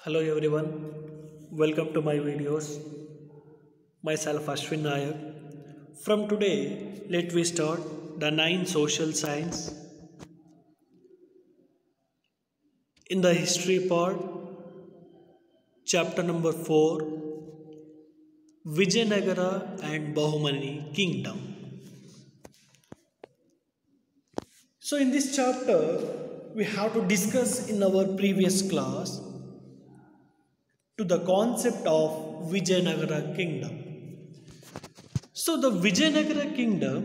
Hello everyone, welcome to my videos. Myself Ashwin Nayak. From today, let we start the 9 social science. In the history part, chapter number 4, Vijayanagara and Bahumani Kingdom. So in this chapter, we have to discuss in our previous class to the concept of Vijayanagara kingdom. So the Vijayanagara kingdom,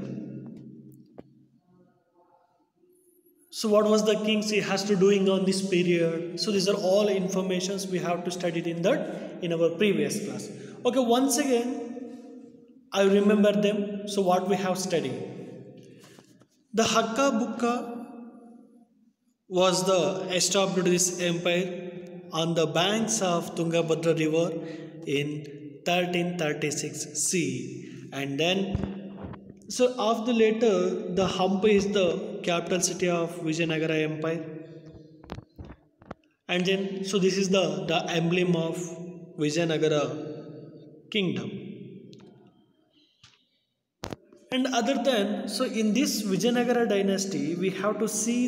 so what was the kings he has to doing on this period? So these are all informations we have to study in our previous class. Okay, once again, I remember them. So what we have studied? The Hakka Bukka was the established this empire on the banks of Tungabhadra river in 1336 CE, and then so after later the Hampi is the capital city of Vijayanagara Empire, and then so this is the emblem of Vijayanagara kingdom. And other than so in this Vijayanagara dynasty we have to see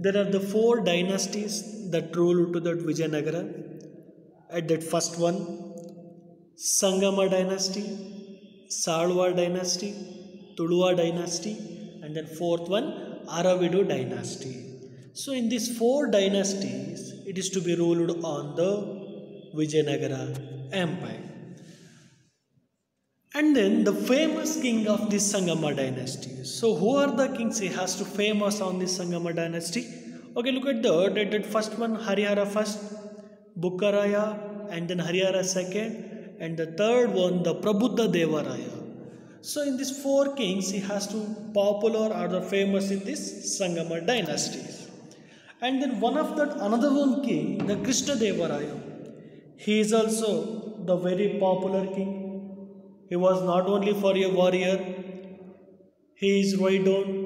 there are the 4 dynasties that rule to that Vijayanagara. At that first one, Sangama dynasty, Salwa dynasty, Tuluva dynasty, and then 4th one, Aravidu dynasty. So in these 4 dynasties, it is to be ruled on the Vijayanagara Empire. And then the famous king of this Sangama dynasty. So who are the kings he has to famous on this Sangama dynasty? Okay, look at that first one, Harihara first, Bukkaraya, and then Harihara second, and the third one, the Prabuddha Devaraya. So in these 4 kings, he has to popular or the famous in this Sangama dynasties. And then one of that, another one king, the Krishna Devaraya. He is also the very popular king. He was not only for a warrior, he is right down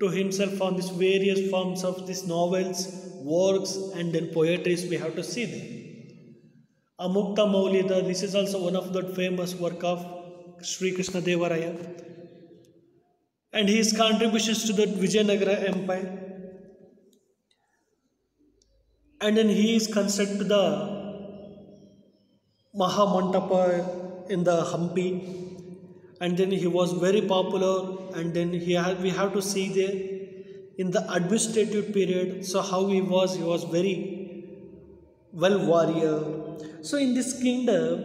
to himself on these various forms of these novels, works, and then poetries we have to see them. Amukta Maulida, this is also one of the famous work of Sri Krishna Devaraya, and his contributions to the Vijayanagara Empire. And then he is constructed the Mahamantapa in the Hampi, and then he was very popular, and then we have to see there in the administrative period, so how he was very well warrior. So in this kingdom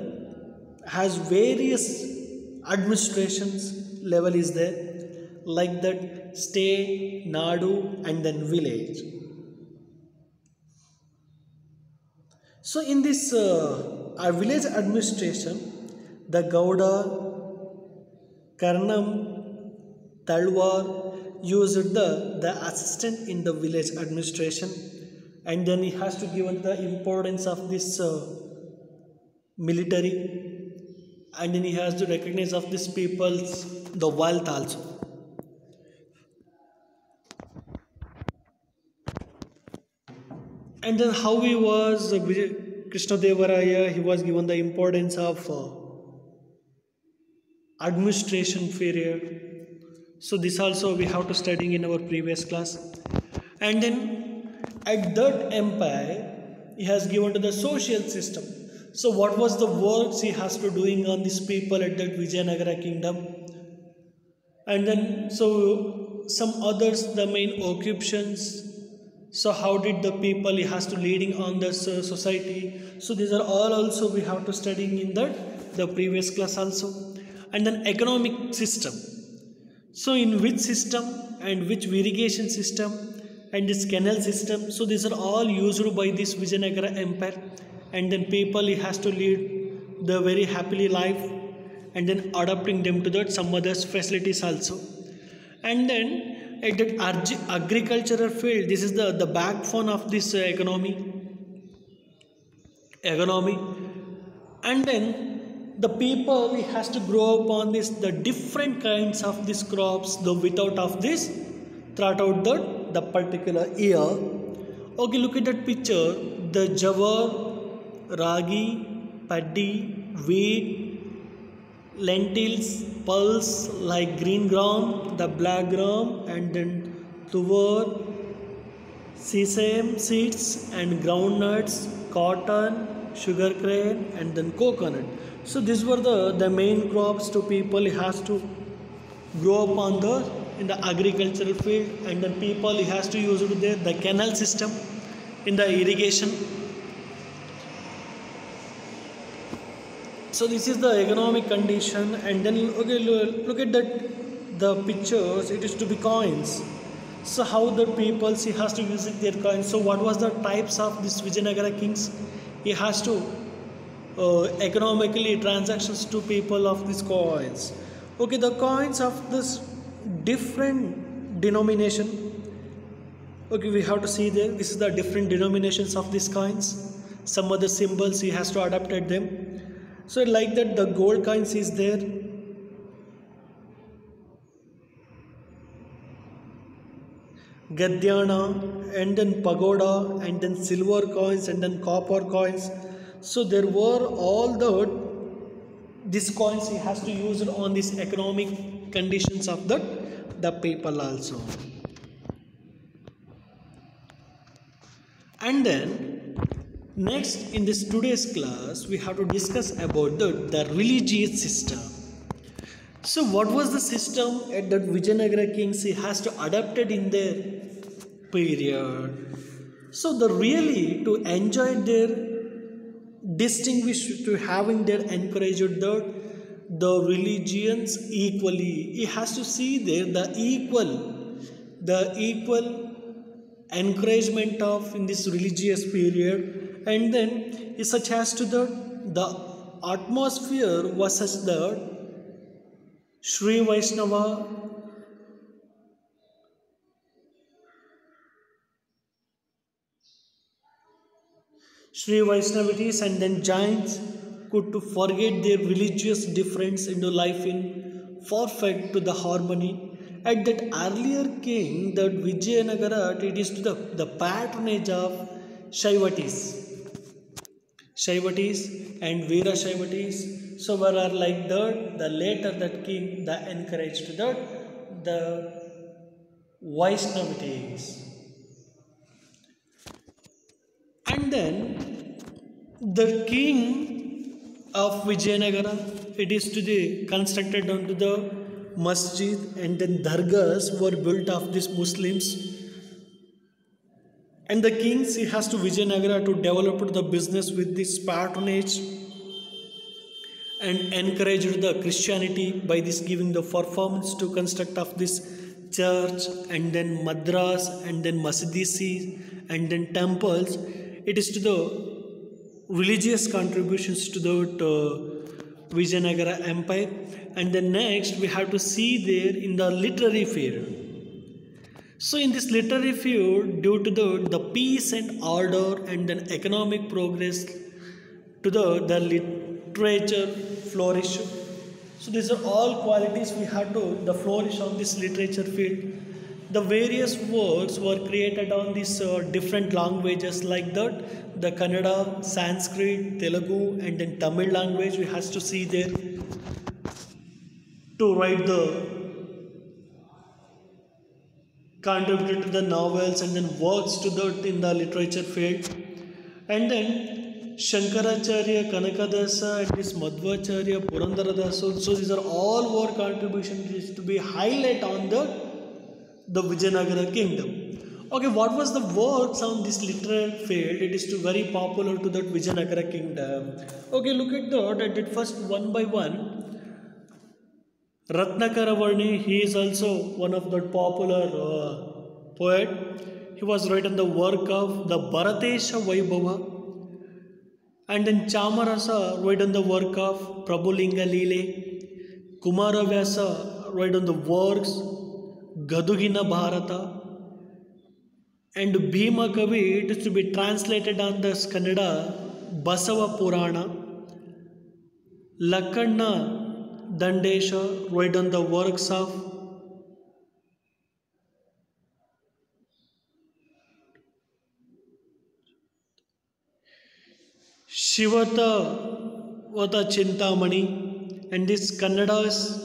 has various administrations level is there, like that state, Nadu, and then village. So in this village administration, the Gauda, Karnam, Talwar used the assistant in the village administration, and then he has to give the importance of this military, and then he has to recognize of these people's the wealth also. And then how he was Krishna Devaraya, he was given the importance of administration period. So this also we have to study in our previous class. And then at that empire, he has given to the social system. So what was the works he has to doing on these people at that Vijayanagara kingdom? And then so some others, the main occupations. So how did the people he has to leading on the society? So these are all also we have to study in the previous class also. And then economic system. So in which system and which irrigation system and this canal system. So these are all used by this Vijayanagara Empire. And then people he has to lead the very happily life, and then adapting them to that some other facilities also. And then at that agricultural field, this is the backbone of this economy. And then the people has to grow up on this the different kinds of these crops without of this throughout the particular year. Okay, look at that picture. the jawar, ragi, paddy, wheat, lentils, pulse like green gram, the black gram, and then tuvar, sesame seeds and groundnuts, cotton, sugarcane, and then coconut. So these were the main crops to people has to grow up on the in the agricultural field, and then people has to use it there the canal system in the irrigation. So this is the economic condition, and then okay, look at that the pictures. It is to be coins. So how the people he has to use their coins. So what was the types of this Vijayanagara kings? He has to economically transactions to people of these coins. Okay, the coins of this different denomination. Okay, we have to see there. This is the different denominations of these coins. Some of the symbols he has to adapted them. So like that, the gold coins is there. Gadyana, and then pagoda, and then silver coins, and then copper coins. So there were all these coins he has to use it on these economic conditions of the people also. And then next in this today's class we have to discuss about the religious system. So what was the system at that Vijayanagara kings he has to adapted in their period? So the really to enjoy their distinguished to having their encouraged the religions equally. He has to see there the equal encouragement of in this religious period, and then such as to the atmosphere was such that Sri Vaishnava Sri Vaishnavites and then Jains could to forget their religious difference into life in perfect to the harmony. At that earlier king, that Vijayanagara, it is to the patronage of Shaivatis and Veera Shaivatis. So were are like that, the later that king, the encouraged the Vaishnavites. And then the king of Vijayanagara, it is to the constructed onto the masjid, and then dargahs were built of these Muslims. And the kings he has to Vijayanagara to develop the business with this patronage and encouraged the Christianity by this giving the performance to construct of this church, and then madras, and then masjidis, and then temples. It is to the religious contributions to the Vijayanagara Empire. And then next we have to see there in the literary field. So in this literary field, due to the peace and order and then economic progress, to the literature flourish. So these are all qualities we have to the flourish on this literature field. The various works were created on these different languages like that, the Kannada, Sanskrit, Telugu, and then Tamil language we has to see there to write the contributed to the novels and then works to the in the literature field. And then Shankaracharya, Kanakadasa, and this Madhvacharya, Purandaradasa. So these are all were contributions to be highlight on the Vijayanagara kingdom. Okay, what was the works on this literary field? It is to very popular to that Vijayanagara kingdom. Okay, look at that. I did first one by one. Ratnakara Varni, he is also one of the popular poet. He was written the work of the Bharatesha Vaibhava. And then Chamarasa written the work of Prabhulinga Lile. Kumaravyasa written the works Gadugina Bharata. And Bhima Kavi, it is to be translated on the Kannada Basava Purana. Lakanna Dandesha wrote on the works of Shivata Vata Chintamani, and this Kannada's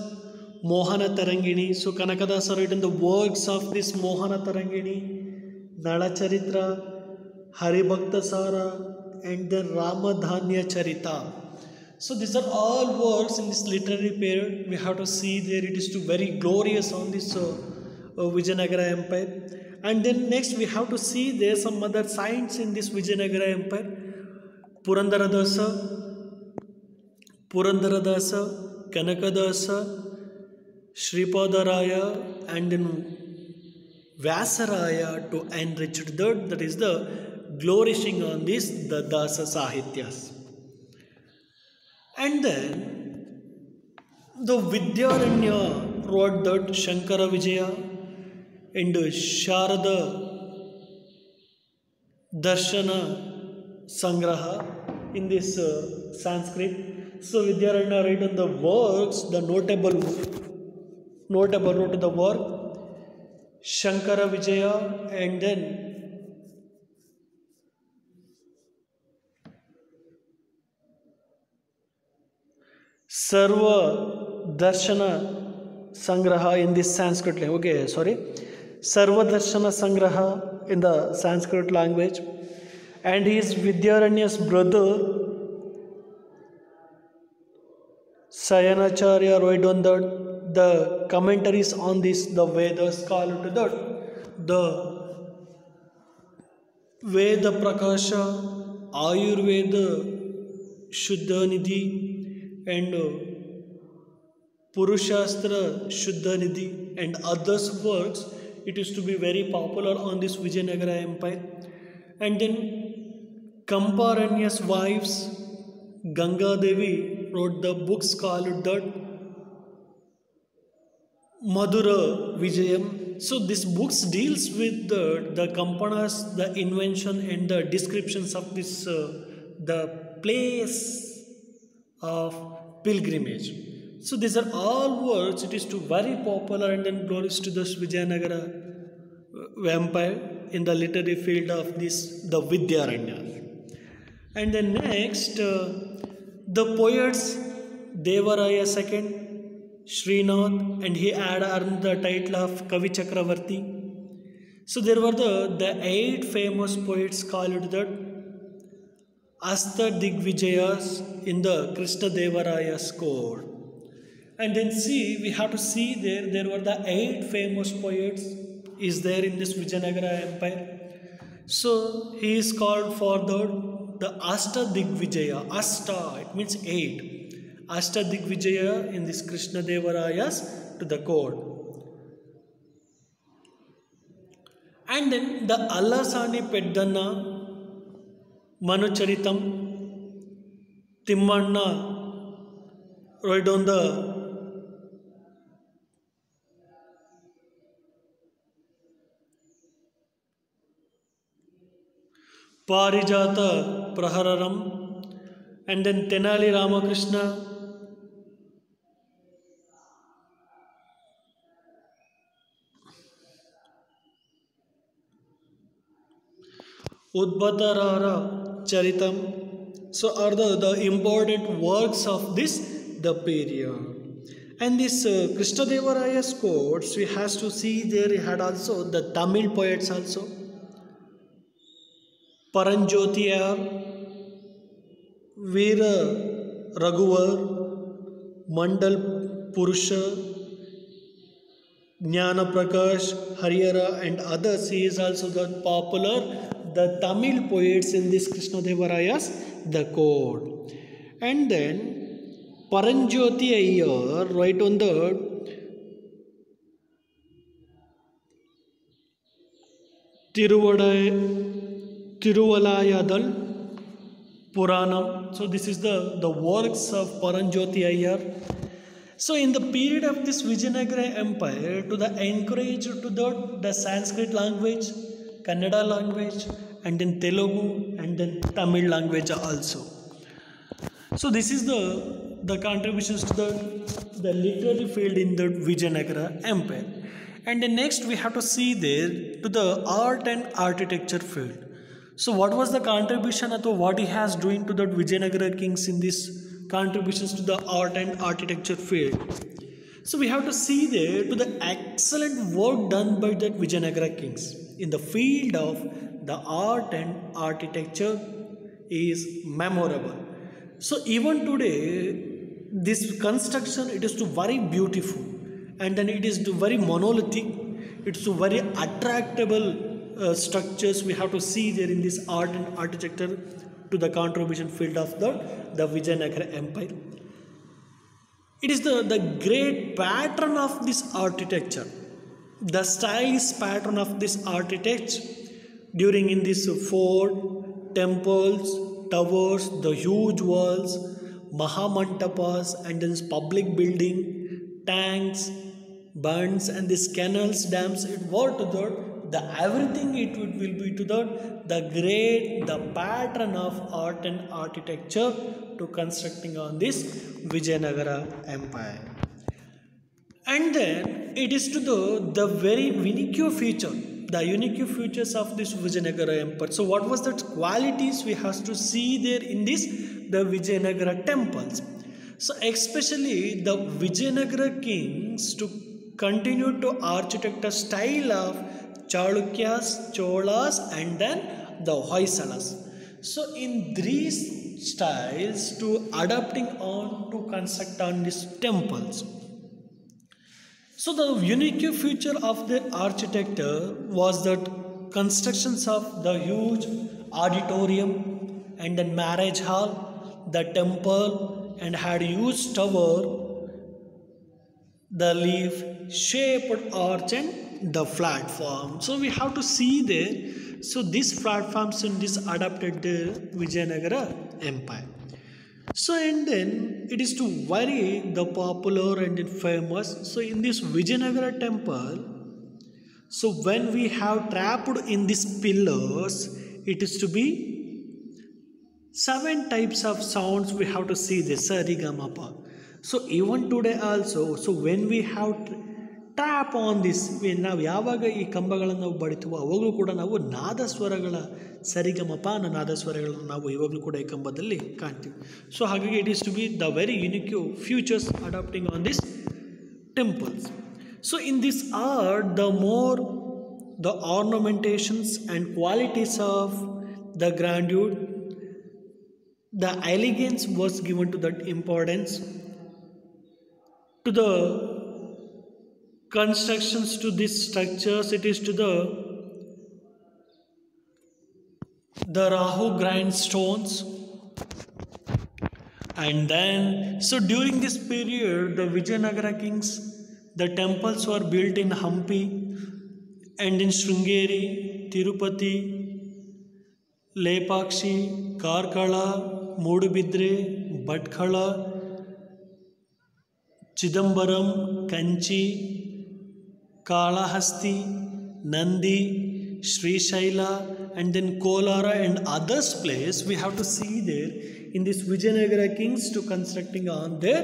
Mohana Tarangini. So Kanakadasa written the works of this Mohana Tarangini, Nalacharitra, Haribhakta Sara, and the Ramadhanya Charita. So these are all works in this literary period. We have to see there it is too very glorious on this Vijayanagara Empire. And then next we have to see there some other signs in this Vijayanagara Empire. Purandaradasa, Kanakadasa, Shripadaraya, and then Vyasaraya to enrich that is the flourishing on this the Dasa Sahityas. And then the Vidyaranya wrote that Shankara Vijaya and Sharada Darshana Sangraha in this Sanskrit. So Vidyaranya written the works, the notable wrote the work Shankara Vijaya, and then Sarva Darshana Sangraha in this Sanskrit language. Okay, sorry. Sarva Darshana Sangraha in the Sanskrit language. And he is Vidyaranya's brother Sayanacharya wrote on that the commentaries on this, the Vedas call to that the Veda Prakasha, Ayurveda Shuddha Nidhi, and Purushastra Shuddha Nidhi, and others works. It is to be very popular on this Vijayanagara Empire. And then Kamparanya's wives Ganga Devi wrote the books called that Madhura Vijayam. So this books deals with the Kampanas, the invention and the descriptions of this the place of pilgrimage. So these are all words. It is to very popular and then glorious to this Vijayanagara empire in the literary field of this the Vidyaranya. And then next the poets Devaraya II, Srinath, and he had earned the title of Kavi Chakravarti. So there were the 8 famous poets called that Asta Digvijayas in the Krishna Devaraya's court. And then see, we have to see there were the 8 famous poets is there in this Vijayanagara Empire. So he is called for the Asta Digvijaya. Asta, it means 8. Asta Digvijaya in this Krishna Devaraya's to the court. And then the Allasani Peddanna, Manucharitam, Timmanna wrote on the Parijata Prahararam, and then Tenali Ramakrishna, Udbhatarara Charitam. So are the important works of this the period. And this Krishna Devaraya's courts, we has to see there he had also the Tamil poets also. Paranjotiyar, Veera Raghuvar, Mandal Purusha, Jnana Prakash, Harihara, and others. He is also the popular, the Tamil poets in this Krishna Devaraya's the court. And then Paranjoti Iyer write on the Tiruvalayadal Puranam. So this is the works of Paranjoti Iyer. So in the period of this Vijayanagara Empire, to the encourage to the Sanskrit language, Kannada language, and then Telugu, and then Tamil language also. So this is the contributions to the literary field in the Vijayanagara Empire. And then next we have to see there to the art and architecture field. So what was the contribution or what he has doing to the Vijayanagara kings in this contributions to the art and architecture field? So we have to see there to the excellent work done by the Vijayanagara kings in the field of the art and architecture is memorable. So even today, this construction, it is to very beautiful, and then it is to very monolithic, it's to very attractable structures we have to see there in this art and architecture to the contribution field of the Vijayanagara Empire. It is the great pattern of this architecture, the stylish pattern of this architecture during in this fort, temples, towers, the huge walls, Mahamantapas, and then public building, tanks, bunds, and these canals, dams, it what to the everything it will be to the pattern of art and architecture to constructing on this Vijayanagara Empire. And then it is to the very unique feature, the unique features of this Vijayanagara Empire. So what was the qualities we have to see there in this the Vijayanagara temples? So especially the Vijayanagara kings to continue to architect a style of Chalukyas, Cholas, and then the Hoysalas. So in these styles to adapting on to construct on these temples. So the unique feature of the architecture was that constructions of the huge auditorium and then marriage hall, the temple, and had huge tower, the leaf-shaped arch and the platform. So we have to see there. So these platforms in this adapted the Vijayanagara Empire. So and then it is to very the popular and famous. So in this Vijayanagara temple, so when we have trapped in these pillars, it is to be 7 types of sounds we have to see this Sarigamapa. So even today also, so when we have tap on this, ನಾವು ಯಾವಾಗ ಈ ಕಂಬಗಳನ್ನು ನಾವು ಬಡಿತೀವೋ ಅವಾಗಲೂ ಕೂಡ ನಾವು ನಾದಸ್ವರಗಳ ಸರಿಗಮಪ ಅನ್ನೋ ನಾದಸ್ವರಗಳನ್ನು ನಾವು ಇವಾಗಲೂ ಕೂಡ ಈ ಕಂಬದಲ್ಲಿ ಕಾಣ್ತೀವಿ. ಸೊ ಹಾಗಾಗಿ it is to be the very unique futures adapting on this temples. So in this art the more the ornamentations and qualities of the grandeur, the elegance was given to that importance, to the constructions to these structures, it is to the Rahu grindstones. And then so during this period the Vijayanagara kings, the temples were built in Hampi and in Sringeri, Tirupati, Lepakshi, Karkala, Mudubidre, Bhatkala, Chidambaram, Kanchi, Kalahasti, Nandi, Srishaila, and then Kolara and others place we have to see there in this Vijayanagara kings to constructing on their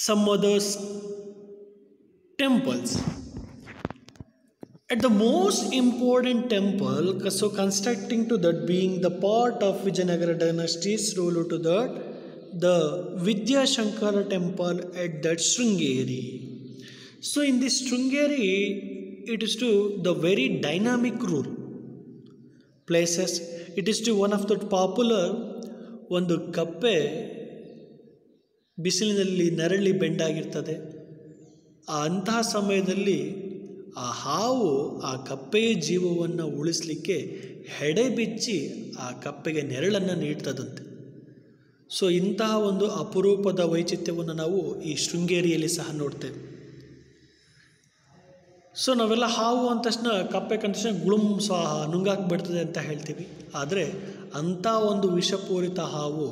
some others temples. At the most important temple, so constructing to that being the part of Vijayanagara dynasty's rule to that, the Vidya Shankara temple at that Sringeri. So in this Sringeri, it is to the very dynamic rule places. It is to one of the popular ಒಂದು ಕಪ್ಪೆ ಬಿಸಿಲಿನಲ್ಲಿ ನರಳಿ ಬೆಂಡಾಗಿರ್ತದೆ. ಅಂತಹ ಸಮಯದಲ್ಲಿ ಆ ಹಾವು ಆ ಕಪ್ಪೆಯ ಜೀವವನ್ನು ಉಳಿಸಲಿಕ್ಕೆ ಹೆಡೆ ಬಿಚ್ಚಿ ಆ ಕಪ್ಪೆಗೆ ನೆರಳನ್ನು ನೀಡ್ತದಂತೆ. ಸೊ ಇಂತಹ ಒಂದು ಅಪರೂಪದ ವೈಚಿತ್ಯವನ್ನು ನಾವು ಈ ಶೃಂಗೇರಿಯಲ್ಲಿ ಸಹ ನೋಡ್ತೇವೆ. ಸೊ ನಾವೆಲ್ಲ ಹಾವು ಅಂದ ತಕ್ಷಣ ಕಪ್ಪೆ ಕಂಡ ತಕ್ಷಣ ಗುಳುಂ ಸ್ವಾಹ ನುಂಗಾಕ್ಬಿಡ್ತದೆ ಅಂತ ಹೇಳ್ತೀವಿ. ಆದರೆ ಅಂಥ ಒಂದು ವಿಷಪೂರಿತ ಹಾವು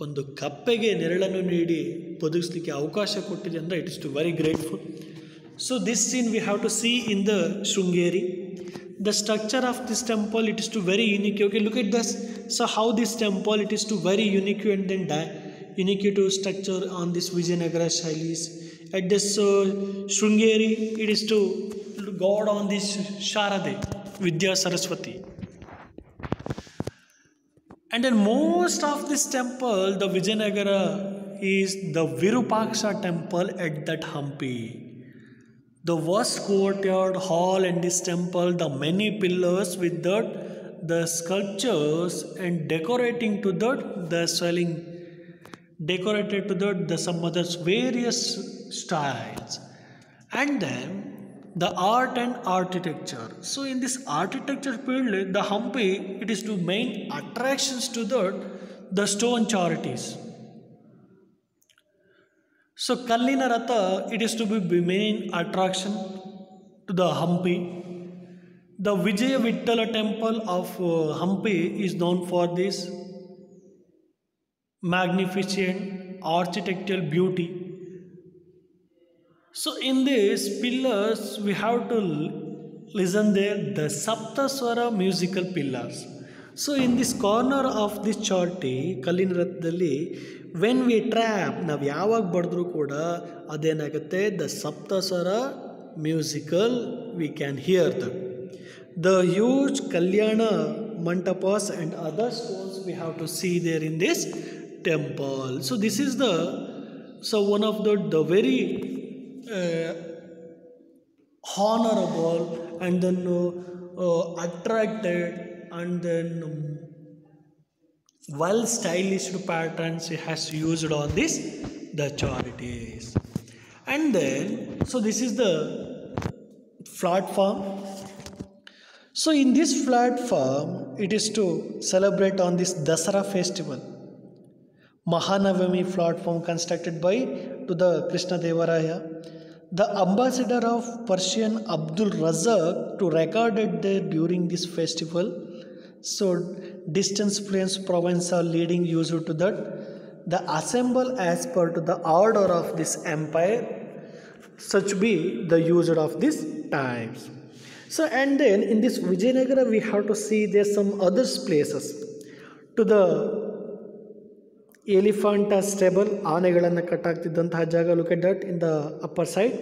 ಒಂದು ಕಪ್ಪೆಗೆ ನೆರಳನ್ನು ನೀಡಿ ಬದುಕಿಸಲಿಕ್ಕೆ ಅವಕಾಶ ಕೊಟ್ಟಿದೆ ಅಂದರೆ it is to very grateful. So this scene we have to see in the Sringeri. The structure of this temple, it is to very unique. Okay, look at this. So how this temple, it is to very unique and then unique to structure on this Vijayanagara Shailis. At this Sringeri, it is to God on this Sharade. Vidya Saraswati. And then most of this temple, the Vijayanagara, is the Virupaksha temple at that Hampi. The vast courtyard hall in this temple, the many pillars with that, the sculptures and decorating to that, the swelling, decorated to that, the some other various styles. And then the art and architecture. So in this architecture field, the Hampi, it is to main attractions to the stone charities. So Kallina Ratha, it is to be main attraction to the Hampi. The Vijaya Vittala temple of Hampi is known for this magnificent architectural beauty. So in these pillars, we have to listen there the Saptaswara musical pillars. So in this corner of this charti, Kallina Rathadalli, when we trap, ನಾವು ಯಾವಾಗ ಬಡಿದ್ರು ಕೂಡ ಅದೇನಾಗುತ್ತೆ the Saptaswara musical we can hear them. The huge Kalyana mantapas and other stones we have to see there in this temple. So this is the one of the very honorable and then attracted and then well stylish patterns he has used on this the charities. And then so this is the platform. So in this platform it is to celebrate on this Dasara festival. Mahanavami platform constructed by to the Krishna Devaraya. The ambassador of Persian Abdul Razak to recorded there during this festival. So distance planes province are leading user to that. The assemble as per to the order of this empire. Such be the user of these times. So and then in this Vijayanagara we have to see there's some other places. To the Elephanta stable, ಆನೆಗಳನ್ನು ಕಟ್ಟಾಗ್ತಿದ್ದಂತಹ ಜಾಗ, look at that in the upper side.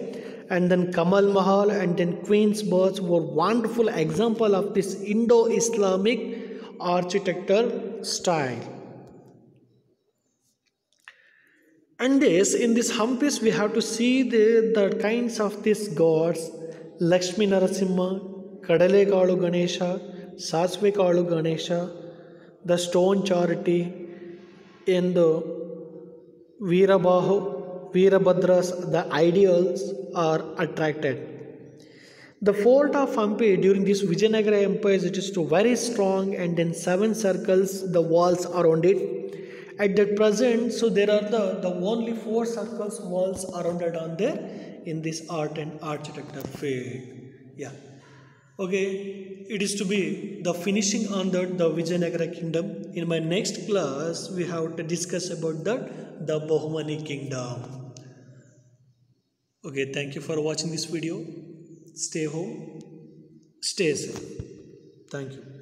And then Kamal Mahal and then Queen's Birds were wonderful example of this Indo-Islamic architecture style. And this in this Hampis we have to see the kinds of these gods: Lakshmi Narasimha, Kadalekalu Ganesha, Sasvekalu Ganesha, the stone charity, in the Veerabahu, Veerabhadras, the ideals are attracted. The fort of Hampi during this Vijayanagara Empire, it is very strong and then 7 circles, the walls around it. At the present, so there are the only 4 circles walls surrounded on there in this art and architecture field. Yeah. Okay, it is to be the finishing on the Vijayanagara kingdom. In my next class, we have to discuss about the Bahumani kingdom. Okay, thank you for watching this video. Stay home, stay safe. Thank you.